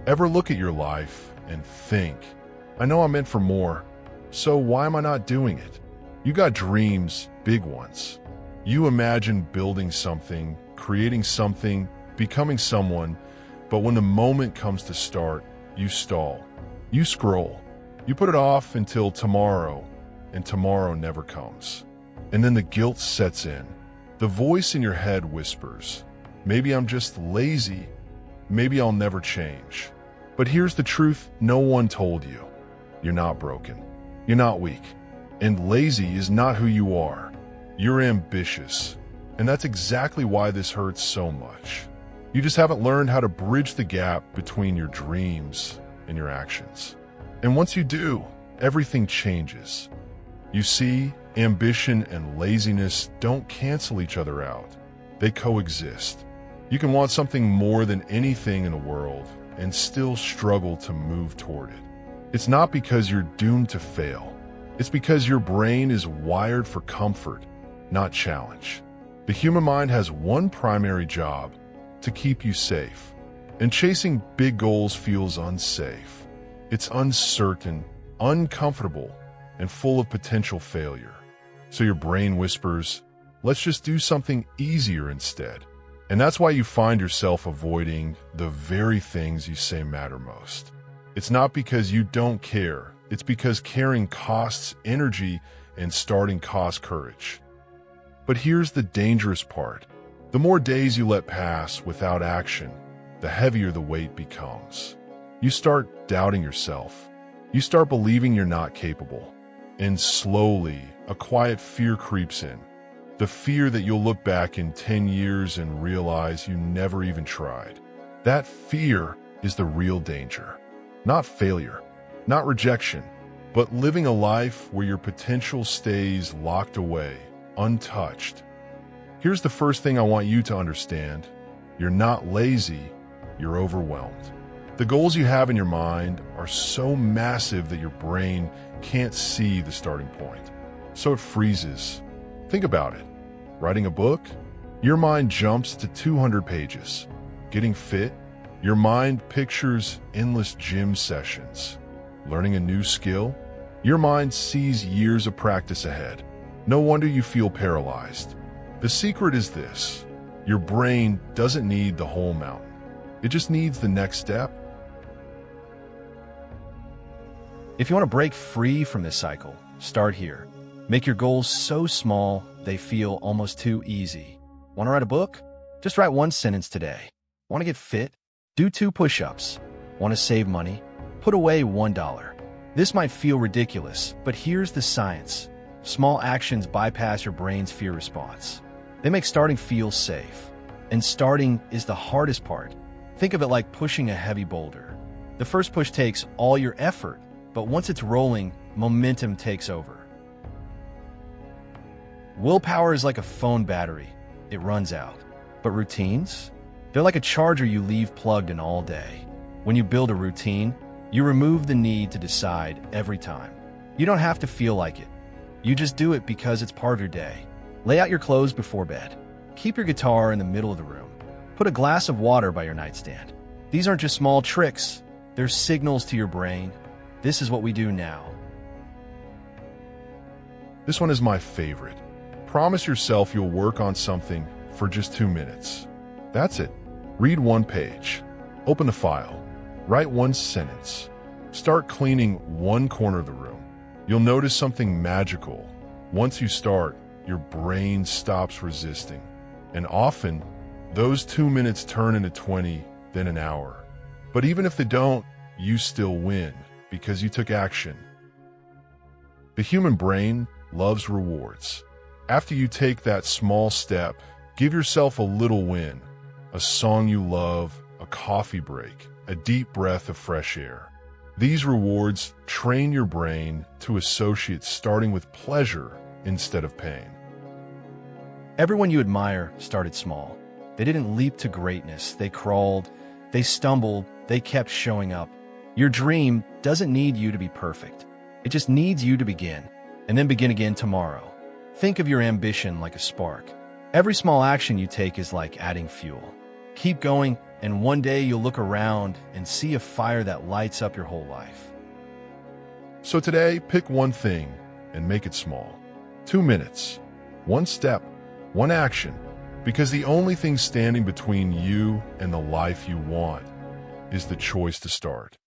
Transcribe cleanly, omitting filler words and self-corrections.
Ever look at your life and think, I know I'm meant for more, so why am I not doing it? You got dreams, big ones. You imagine building something, creating something, becoming someone, but when the moment comes to start, you stall. You scroll. You put it off until tomorrow, and tomorrow never comes. And then the guilt sets in. The voice in your head whispers, maybe I'm just lazy. Maybe I'll never change. But here's the truth no one told you. You're not broken. You're not weak. And lazy is not who you are. You're ambitious. And that's exactly why this hurts so much. You just haven't learned how to bridge the gap between your dreams and your actions. And once you do, everything changes. You see, ambition and laziness don't cancel each other out. They coexist. You can want something more than anything in the world and still struggle to move toward it. It's not because you're doomed to fail. It's because your brain is wired for comfort, not challenge. The human mind has one primary job: to keep you safe. And chasing big goals feels unsafe. It's uncertain, uncomfortable, and full of potential failure. So your brain whispers, let's just do something easier instead. And that's why you find yourself avoiding the very things you say matter most. It's not because you don't care. It's because caring costs energy and starting costs courage. But here's the dangerous part. The more days you let pass without action, the heavier the weight becomes. You start doubting yourself. You start believing you're not capable. And slowly, a quiet fear creeps in. The fear that you'll look back in 10 years and realize you never even tried. That fear is the real danger. Not failure, not rejection, but living a life where your potential stays locked away, untouched. Here's the first thing I want you to understand. You're not lazy, you're overwhelmed. The goals you have in your mind are so massive that your brain can't see the starting point. So it freezes. Think about it. Writing a book? Your mind jumps to 200 pages. Getting fit? Your mind pictures endless gym sessions. Learning a new skill? Your mind sees years of practice ahead. No wonder you feel paralyzed. The secret is this. Your brain doesn't need the whole mountain. It just needs the next step. If you want to break free from this cycle, start here. Make your goals so small they feel almost too easy. Want to write a book? Just write one sentence today. Want to get fit? Do 2 push-ups. Want to save money? Put away $1. This might feel ridiculous, but here's the science. Small actions bypass your brain's fear response. They make starting feel safe. And starting is the hardest part. Think of it like pushing a heavy boulder. The first push takes all your effort, but once it's rolling, momentum takes over. Willpower is like a phone battery. It runs out. But routines? They're like a charger you leave plugged in all day. When you build a routine, you remove the need to decide every time. You don't have to feel like it. You just do it because it's part of your day. Lay out your clothes before bed. Keep your guitar in the middle of the room. Put a glass of water by your nightstand. These aren't just small tricks. They're signals to your brain. This is what we do now. This one is my favorite. Promise yourself you'll work on something for just 2 minutes. That's it. Read 1 page. Open the file. Write 1 sentence. Start cleaning 1 corner of the room. You'll notice something magical. Once you start, your brain stops resisting. And often, those 2 minutes turn into 20, then an hour. But even if they don't, you still win because you took action. The human brain loves rewards. After you take that small step, give yourself a little win. A song you love, a coffee break, a deep breath of fresh air. These rewards train your brain to associate starting with pleasure instead of pain. Everyone you admire started small. They didn't leap to greatness. They crawled, they stumbled, they kept showing up. Your dream doesn't need you to be perfect. It just needs you to begin, and then begin again tomorrow. Think of your ambition like a spark. Every small action you take is like adding fuel. Keep going, and one day you'll look around and see a fire that lights up your whole life. So today, pick one thing and make it small. 2 minutes, one step, one action, because the only thing standing between you and the life you want is the choice to start.